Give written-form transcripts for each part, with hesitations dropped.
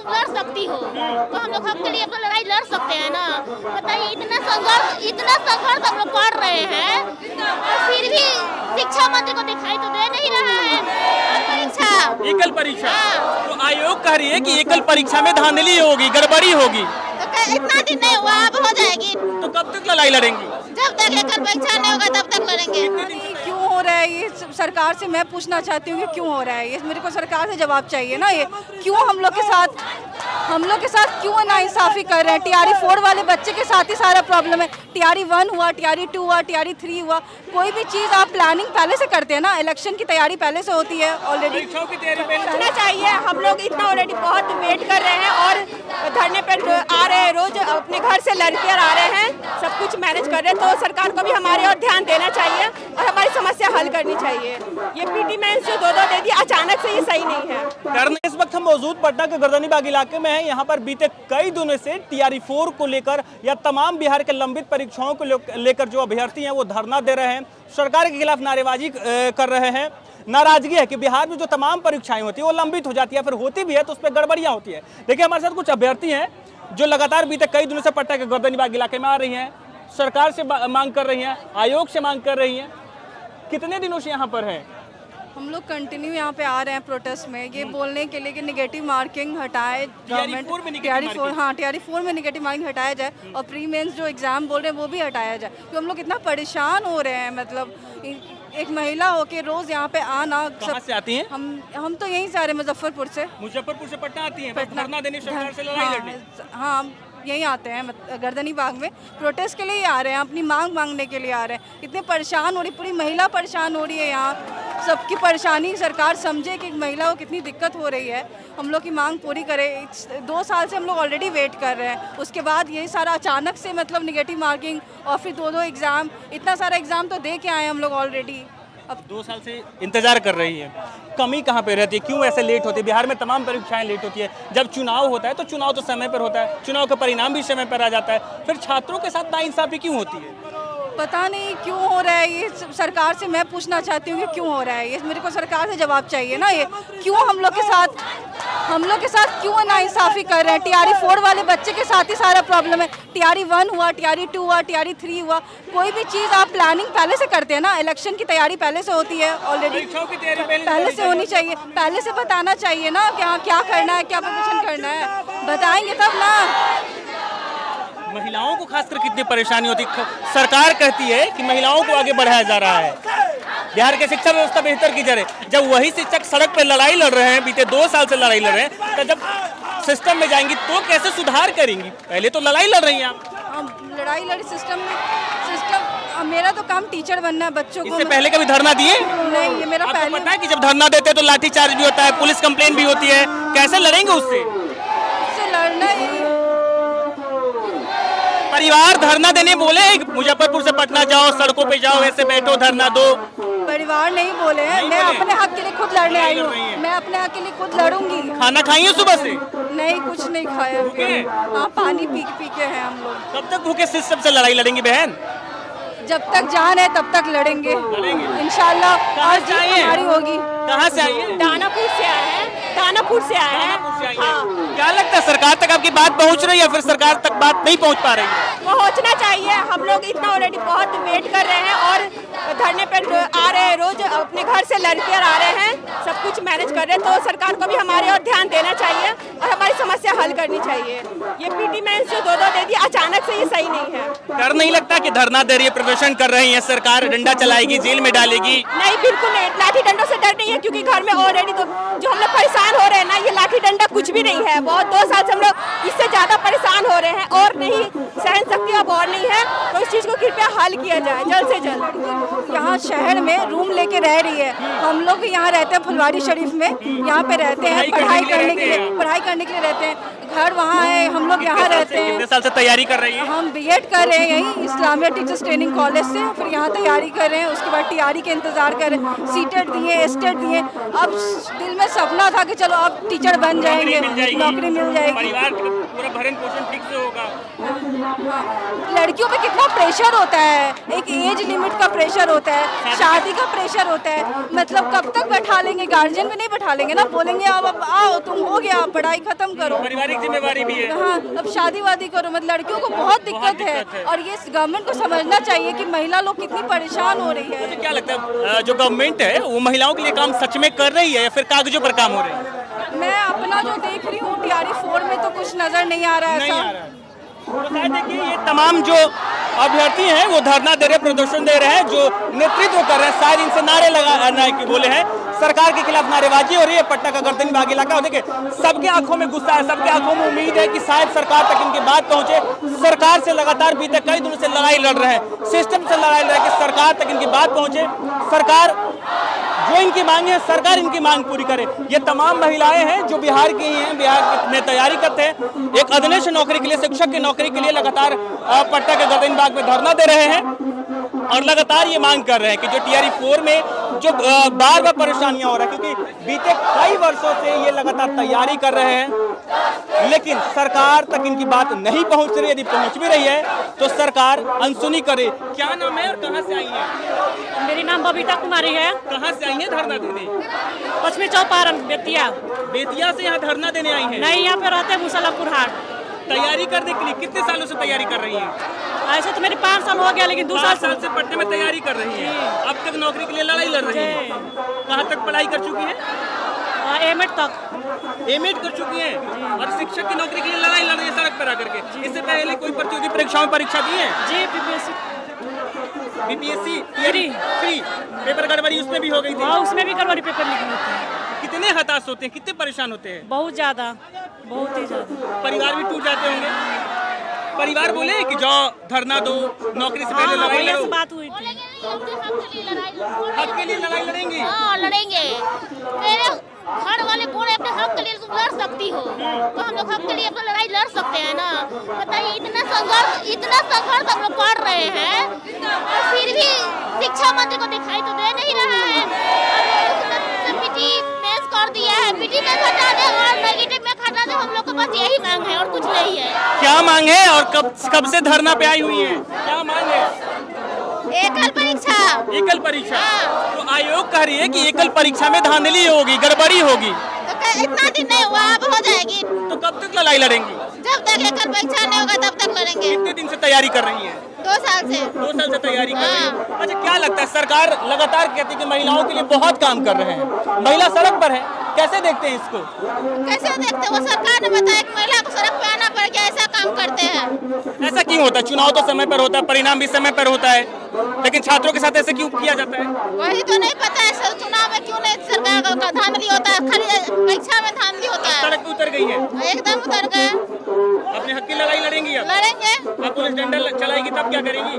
तुम लड़ सकती हो, तो हम लोग हक के लिए अपना लड़ाई लड़ सकते हैं ना। बताइए इतना संघर्ष हम लोग कर रहे हैं और फिर भी शिक्षा मंत्री को दिखाई तो दे नहीं रहा है। परीक्षा एकल परीक्षा, तो आयोग कह रही है कि एकल परीक्षा में धांधली होगी, गड़बड़ी होगी, तो इतना दिन नहीं हुआ, अब हो जाएगी। तो कब तक लड़ाई लड़ेंगी? जब तक एकल परीक्षा नहीं होगा तब तक लड़ेंगे। क्यों हो रहा है ये? सरकार से मैं पूछना चाहती हूँ कि क्यों हो रहा है ये? मेरे को सरकार से जवाब चाहिए ना। ये क्यों हम लोग के साथ क्यों नाइंसाफी कर रहे हैं? टीआरई 4 वाले बच्चे के साथ ही सारा प्रॉब्लम है। टीआरई 1 हुआ, टीआरई 2 हुआ, टीआरई 3 हुआ। कोई भी चीज़ आप प्लानिंग पहले से करते हैं ना, इलेक्शन की तैयारी पहले से होती है ऑलरेडी। होना चाहिए। हम लोग इतना ऑलरेडी बहुत वेट कर रहे हैं और धरने पर आ रहे हैं, रोज अपने घर से लड़कर आ रहे हैं, सब कुछ मैनेज कर रहे हैं। तो सरकार को भी हमारे और ध्यान देना चाहिए और हमारी समस्या हल करनी चाहिए। ये पीटी मेंस जो 2-2 दे दी अचानक से, ये सही नहीं है। धरने इस वक्त हम मौजूद पटना के गर्दनीबाग इलाके में हैं। यहाँ पर बीते कई दिनों से टीआरई 4 को लेकर या तमाम बिहार के लंबित परीक्षाओं को लेकर जो अभ्यर्थी हैं वो धरना दे रहे हैं, सरकार के खिलाफ नारेबाजी कर रहे हैं। नाराजगी है कि बिहार में जो तमाम परीक्षाएं होती है वो लंबित हो जाती है, फिर होती भी है तो उस पर गड़बड़ियां होती है। देखिए हमारे साथ कुछ अभ्यर्थी हैं जो लगातार बीते कई दिनों से पटना के गर्दनीबाग इलाके में आ रही हैं, सरकार से मांग कर रही हैं, आयोग से मांग कर रही हैं। कितने दिनों से यहाँ पर हैं? हम लोग कंटिन्यू यहाँ पे आ रहे हैं प्रोटेस्ट में, ये बोलने के लिए कि नेगेटिव मार्किंग हटाए गवर्नमेंट। टीआरई 4 में नेगेटिव मार्किंग हटाया जाए और प्री मेंस जो एग्जाम बोल रहे हैं वो भी हटाया जाए। तो हम लोग इतना परेशान हो रहे हैं, मतलब एक महिला होके रोज यहाँ पे आना। कहाँ से आती हैं? हम तो यहीं से आ रहे हैं, मुजफ्फरपुर से पटना आती हैं, धरना देने सरकार से लड़ाई लड़ने। हाँ यहीं आते हैं गर्दनीबाग में, प्रोटेस्ट के लिए ही आ रहे हैं, अपनी मांग मांगने के लिए आ रहे हैं। इतने परेशान हो रही, पूरी महिला परेशान हो रही है यहाँ। सबकी परेशानी सरकार समझे कि एक महिला को कितनी दिक्कत हो रही है, हम लोग की मांग पूरी करे। 2 साल से हम लोग ऑलरेडी वेट कर रहे हैं, उसके बाद यही सारा अचानक से मतलब नेगेटिव मार्किंग और फिर 2-2 एग्ज़ाम, इतना सारा एग्ज़ाम तो दे के आए हम लोग ऑलरेडी। अब 2 साल से इंतजार कर रही है, कमी कहाँ पे रहती है? क्यों ऐसे लेट होती है? बिहार में तमाम परीक्षाएं लेट होती है। जब चुनाव होता है तो चुनाव तो समय पर होता है, चुनाव का परिणाम भी समय पर आ जाता है, फिर छात्रों के साथ नाइंसाफी क्यों होती है? पता नहीं क्यों हो रहा है ये? सरकार से मैं पूछना चाहती हूँ कि क्यों हो रहा है ये? मेरे को सरकार से जवाब चाहिए ना। ये क्यों हम लोग के साथ क्यों नाइंसाफी कर रहे हैं? टीआरई 4 वाले बच्चे के साथ ही सारा प्रॉब्लम है। टीआरई 1 हुआ, टीआरई 2 हुआ, टीआरई 3 हुआ। कोई भी चीज़ आप प्लानिंग पहले से करते हैं ना, इलेक्शन की तैयारी पहले से होती है ऑलरेडी, पहले से होनी चाहिए, पहले से बताना चाहिए ना क्या करना है, क्या प्रिपरेशन करना है, बताएंगे तब ना। महिलाओं को खासकर कितनी परेशानी होती है? सरकार कहती है कि महिलाओं को आगे बढ़ाया जा रहा है, बिहार की शिक्षा व्यवस्था बेहतर की जा रही है। जब वही शिक्षक सड़क पर लड़ाई लड़ रहे हैं, बीते 2 साल से लड़ाई लड़ रहे हैं, तो जब सिस्टम में जाएंगी तो कैसे सुधार करेंगी? पहले तो लड़ाई लड़ रही हैं आप। लड़ाई लड़ी सिस्टम। मेरा तो काम टीचर बनना है, बच्चों को। इससे पहले कभी धरना दिए? नहीं, ये मेरा पहले। पता है कि जब धरना देते हैं तो लाठीचार्ज भी होता है, पुलिस कंप्लेन भी होती है, कैसे लड़ेंगे उससे? लड़ना ही। परिवार धरना देने बोले मुजफ्फरपुर से पटना जाओ, सड़कों पे जाओ, ऐसे बैठो धरना दो? परिवार नहीं बोले हैं, मैं अपने हक के लिए खुद लड़ने आई हूँ, मैं अपने हक के लिए खुद लड़ूंगी। खाना खाई है सुबह से? नहीं, कुछ नहीं खाया। हाँ, पानी पी के हैं हम लोग। कब तक भूखे सिस्टम से लड़ाई लड़ेंगी बहन? जब तक जान है तब तक लड़ेंगे इंशाल्लाह। और जीत हमारी होगी। कहाँ से आई है? दानापुर से आए हैं। हाँ। क्या लगता है सरकार तक आपकी बात पहुँच रही है, फिर सरकार तक बात नहीं पहुँच पा रही है? पहुंचना चाहिए। हम लोग इतना ऑलरेडी बहुत वेट कर रहे हैं और धरने पर आ रहे हैं, रोज अपने घर से लड़कर आ रहे हैं, सब कुछ मैनेज कर रहे हैं। तो सरकार को भी हमारे और ध्यान देना चाहिए और हमारी समस्या हल करनी चाहिए। ये पीटी मेंस जो 2-2 दे दी अचानक से, ये सही नहीं है। डर नहीं लगता कि धरना दे रही है, प्रदर्शन कर रही है, सरकार डंडा चलाएगी, जेल में डालेगी? नहीं, बिल्कुल नहीं, लाठी डंडों से डर नहीं है, क्योंकि घर में ऑलरेडी तो जो हम लोग परेशान हो रहे हैं ना, ये लाठी डंडा कुछ भी नहीं है। बहुत 2 साल से हम लोग इससे ज्यादा परेशान हो रहे हैं और नहीं सहन शक्ति अब और नहीं है। तो इस चीज को कृपया हल किया जाए जल्द से जल्द। यहाँ शहर में रूम लेके रह रही है, हम लोग यहाँ रहते हैं फुलवारी शरीफ में, यहाँ पे रहते हैं, पढ़ाई करने के लिए रहते हैं। घर वहाँ है, हम लोग यहाँ रहते हैं। कितने साल से तैयारी कर रही है? हम बीएड कर रहे हैं यहीं इस्लामिया टीचर्स ट्रेनिंग कॉलेज से, फिर यहाँ तैयारी कर रहे हैं, उसके बाद टीआरई के इंतजार कर रहे हैं। सीटेट दिए, एस्टेट दिए, अब दिल में सपना था कि चलो अब टीचर बन जाएंगे, नौकरी मिल जाएगी। परिवार का पूरा भरण पोषण ठीक से होगा। लड़कियों पे कितना प्रेशर होता है, एक एज लिमिट का प्रेशर होता है, शादी का प्रेशर होता है, मतलब कब तक बैठा लेंगे, गार्जियन भी नहीं बैठा लेंगे ना, बोलेंगे अब आओ तुम हो गया, पढ़ाई खत्म करो, पारिवारिक जिम्मेवारी भी है। हाँ, अब शादी वादी करो, मतलब लड़कियों को बहुत दिक्कत है। और ये गवर्नमेंट को समझना चाहिए कि महिला लोग कितनी परेशान हो रही है। क्या लगता है जो गवर्नमेंट है वो महिलाओं के लिए काम सच में कर रही है या फिर कागजों पर काम हो रही है? मैं अपना जो देख रही हूँ टीआरई 4 में तो कुछ नजर नहीं आ रहा है ऐसा। तो शायद देखिए ये तमाम जो अभ्यर्थी हैं वो धरना दे रहे, प्रदर्शन दे रहे हैं, जो नेतृत्व कर रहे हैं, शायद इनसे नारे लगाना के बोले हैं, सरकार के खिलाफ नारेबाजी हो रही है। पटना का गर्दनी बाग इलाका, और देखिए सबके आंखों में गुस्सा है, सबके आंखों में उम्मीद है कि शायद सरकार तक इनकी बात पहुंचे। सरकार से लगातार बीते कई दिनों से लड़ाई लड़ रहे हैं, सिस्टम से लड़ाई लड़ रहे हैं कि सरकार तक इनकी बात पहुंचे, सरकार जो इनकी मांग है सरकार इनकी मांग पूरी करे। ये तमाम महिलाएं हैं जो बिहार की ही हैं, बिहार में तैयारी करते हैं, एक अदनेश नौकरी के लिए, शिक्षक की नौकरी के लिए लगातार पटना के गर्दनी बाग में धरना दे रहे हैं और लगातार ये मांग कर रहे हैं कि जो टीआरई 4 में जो बार बार परेशानियां हो रही है, क्योंकि बीते कई वर्षों से ये लगातार तैयारी कर रहे हैं, लेकिन सरकार तक इनकी बात नहीं पहुंच रही। यदि पहुंच भी रही है तो सरकार अनसुनी करे। क्या नाम है और कहां से आई है? मेरी नाम बबीता कुमारी है। कहां से आई है धरना देने? पश्चिमी चौपारण बेतिया। बेतिया से यहाँ धरना देने आई हैं? नहीं, यहाँ पे रहते हैं मुसलमपुर हाट। तैयारी करने के लिए कितने सालों से तैयारी कर रही हैं? ऐसे तो मेरे 5 साल हो गया, लेकिन 2 5 साल से पटने में तैयारी कर रही है। अब तक नौकरी के लिए लड़ाई लड़ रही है। कहाँ तक पढ़ाई कर चुकी है? एमएड तक। एमएड कर चुकी हैं और शिक्षक की नौकरी के लिए लड़ाई लड़ रही है सड़क पर आकर के। इससे पहले कोई प्रतियोगी परीक्षाओं में परीक्षा दी है? जी, बीपीएससी फ्री पेपर गड़बड़ी उसमें भी हो गई थी। हाँ, उसमें भी गड़बड़ी पेपर लीक होती है। कितने हताश होते हैं, कितने परेशान होते हैं? बहुत ज्यादा, बहुत ही ज्यादा। परिवार भी टूट जाते होंगे। परिवार बोले कि जाओ धरना दो, नौकरी से पहले लड़ाई लड़ो। बात हुई थी। हक के लिए लड़ाई लड़ेंगे। हाँ लड़ेंगे। मेरे घर वाले बोले अपने हक के लिए तुम लड़ सकती हो, तो हम लोग हक के लिए अपना लड़ाई लड़ सकते हैं ना। बताइए इतना संघर्ष हम लोग कर रहे हैं और फिर भी शिक्षा मंत्री को दिखाई तो दे नहीं रहा है। पीटी मेंस कर दिया है, पीटी में हटा दे और नेगेटिव में हटा दे। हम लोग को बस यही मांग है और कुछ नहीं है। क्या मांग है और कब से धरना पे आई हुई है? क्या मांग है? एकल परीक्षा। एकल परीक्षा। तो आयोग कह रही है कि एकल परीक्षा में धांधली होगी, गड़बड़ी होगी। तो इतना दिन नहीं हुआ, अब हो जाएगी। तो कब तक लड़ाई लड़ेंगी? जब तक एकल परीक्षा नहीं होगा तब तक लड़ेंगे। कितने दिन से तैयारी कर रही है? 2 साल से। 2 साल से तैयारी कर रही है। अच्छा, क्या लगता है सरकार लगातार कहती है कि महिलाओं के लिए बहुत काम कर रहे हैं, महिला सड़क पर है, कैसे देखते हैं इसको? कैसे देखते हैं? वो सरकार ने बताया कि महिला को सड़क पे आना पड़ गया, ऐसा काम करते हैं। ऐसा क्यों होता है? चुनाव तो समय पर होता है, परिणाम भी समय पर होता है, लेकिन छात्रों के साथ ऐसे क्यों किया जाता है? वही तो नहीं पता है सर, चुनाव में क्यों नहीं सरकार का धांधली होता है, खाली परीक्षा में धांधली होता है। सड़क पे उतर गई है, एकदम उतर गए। अपने हक की लड़ाई लड़ेंगी अब? लड़ेंगे। अब पुलिस डंडा चलाएगी तब क्या करेंगी?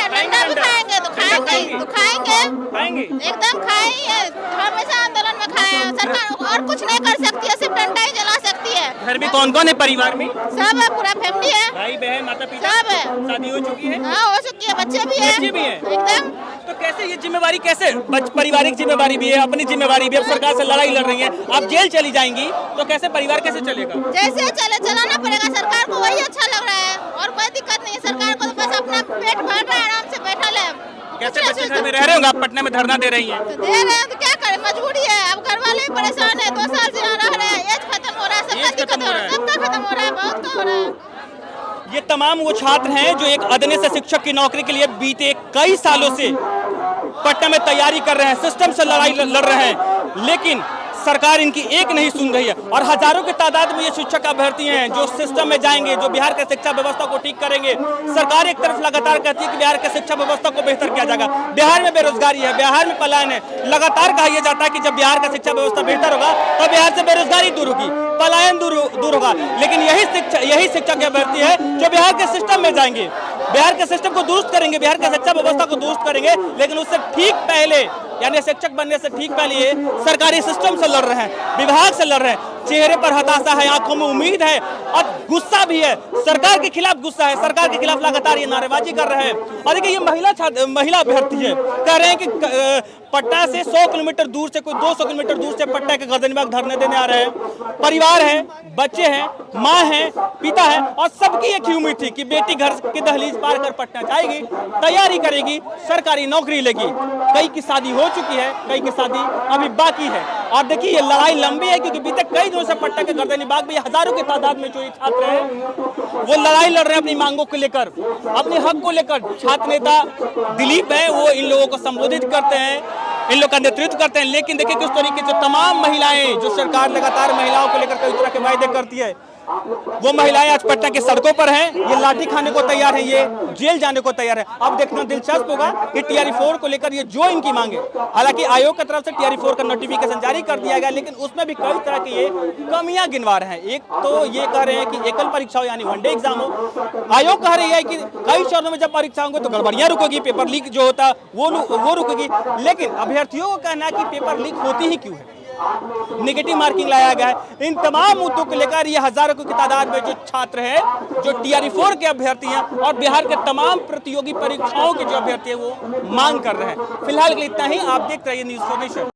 डंडा भी खाएंगे तो खाएंगे, एकदम खाएंगे। हमेशा आंदोलन में खाए। सरकार और कुछ नहीं कर सकती है, सिर्फ डंडा ही चला सकती है। घर में कौन कौन है परिवार में? सब है, पूरा फैमिली है, भाई बहन माता पिता सब है। शादी हो चुकी है? हाँ हो चुकी है, बच्चे भी है। बच्चे भी हैं? एकदम। तो कैसे ये जिम्मेवारी, कैसे पारिवारिक जिम्मेवारी भी है, अपनी जिम्मेवारी भी, अब सरकार से लड़ाई लड़ रही है, आप जेल चली जाएंगी तो कैसे परिवार कैसे चलेगा? जैसे चले चलाना पड़ेगा, सरकार को वही अच्छा लग रहा है और कोई दिक्कत नहीं है। सरकार को तो बस अपना पेट भर रहा है, आराम से बैठा ले। कैसे बच्चे घर में रह रहे होंगे, आप पटना में धरना दे रही हैं? तो दे रहे हैं तो क्या करें, मजबूरी है। अब घर वाले भी परेशान है, 2 साल से यहाँ रह रहे हैं, एज खत्म हो रहा है, सबका दिक्कत हो रहा है, सबका खत्म हो रहा है, बहुत का हो रहा है। ये तमाम वो छात्र हैं जो एक अदने से शिक्षक की नौकरी के लिए बीते कई सालों से पटना में तैयारी कर रहे हैं, सिस्टम से लड़ाई लड़ रहे हैं, लेकिन सरकार इनकी एक नहीं सुन रही है। और हजारों की तादाद में ये शिक्षक अभ्यर्थी हैं जो सिस्टम में जाएंगे, जो बिहार के शिक्षा व्यवस्था को ठीक करेंगे। सरकार एक तरफ लगातार कहती है कि बिहार के शिक्षा व्यवस्था को बेहतर किया जाएगा, बिहार में बेरोजगारी है, बिहार में पलायन है। लगातार कहा यह जाता है कि जब बिहार का शिक्षा व्यवस्था बेहतर होगा तो बिहार से बेरोजगारी दूर होगी, पलायन दूर होगा। लेकिन यही शिक्षक अभ्यर्थी है जो बिहार के सिस्टम में जाएंगे, बिहार के सिस्टम को दुरुस्त करेंगे, बिहार की शिक्षा व्यवस्था को दुरुस्त करेंगे, लेकिन उससे ठीक पहले, यानी शिक्षक बनने से ठीक पहले ये सरकारी सिस्टम से लड़ रहे हैं, विभाग से लड़ रहे हैं। चेहरे पर हताशा है, आंखों में उम्मीद है और गुस्सा भी है। सरकार के खिलाफ गुस्सा है, सरकार के खिलाफ लगातार ये नारेबाजी कर रहे हैं। और देखिए ये महिला अभ्यर्थी है, कह रहे हैं कि पटना से 100 किलोमीटर दूर से, कोई 200 किलोमीटर दूर से पटना के गर्दनीबाग धरने देने आ रहे हैं। परिवार है, बच्चे हैं, माँ है, पिता है और सबकी एक ही उम्मीद थी कि बेटी घर की दहलीज पार कर पटना जाएगी, तैयारी करेगी, सरकारी नौकरी लेगी। कई की शादी हो चुकी है, कई की शादी अभी बाकी है। और देखिए ये लड़ाई लंबी है क्योंकि बीते कई दिनों से पटना के गर्दनीबाग में हजारों की तादाद में जो ये छात्र हैं वो लड़ाई लड़ रहे हैं अपनी मांगों को लेकर, अपने हक को लेकर। छात्र नेता दिलीप है, वो इन लोगों को संबोधित करते हैं, इन लोग का नेतृत्व करते हैं। लेकिन देखिए किस तरीके से तमाम महिलाएं, जो सरकार लगातार महिलाओं को लेकर कई तरह के वायदे करती है, वो महिलाएं आज पटना के सड़कों पर हैं। ये लाठी खाने को तैयार है, ये जेल जाने को तैयार है। अब देखना दिलचस्प होगा कि TRE 4 को लेकर ये जो इनकी मांगे, हालांकि आयोग की तरफ से TRE 4 का नोटिफिकेशन जारी कर दिया गया, लेकिन उसमें भी कई तरह की ये कमियां गिनवा रहे हैं। एक तो ये कह रहे हैं कि एकल परीक्षा हो यानी वनडे एग्जाम हो। आयोग कह रही है कि कई चरणों में जब परीक्षा होंगे तो गड़बड़ियां रुकेगी, पेपर लीक जो होता वो रुकेगी। लेकिन अभ्यर्थियों को कहना है कि पेपर लीक होती ही क्यों है, नेगेटिव मार्किंग लाया गया है। इन तमाम मुद्दों को लेकर ये हजारों की तादाद में जो छात्र हैं, जो TRE 4 के अभ्यर्थी हैं और बिहार के तमाम प्रतियोगी परीक्षाओं के जो अभ्यर्थी हैं वो मांग कर रहे हैं। फिलहाल के लिए इतना ही। आप देख रहे हैं न्यूज़ 4 नेशन।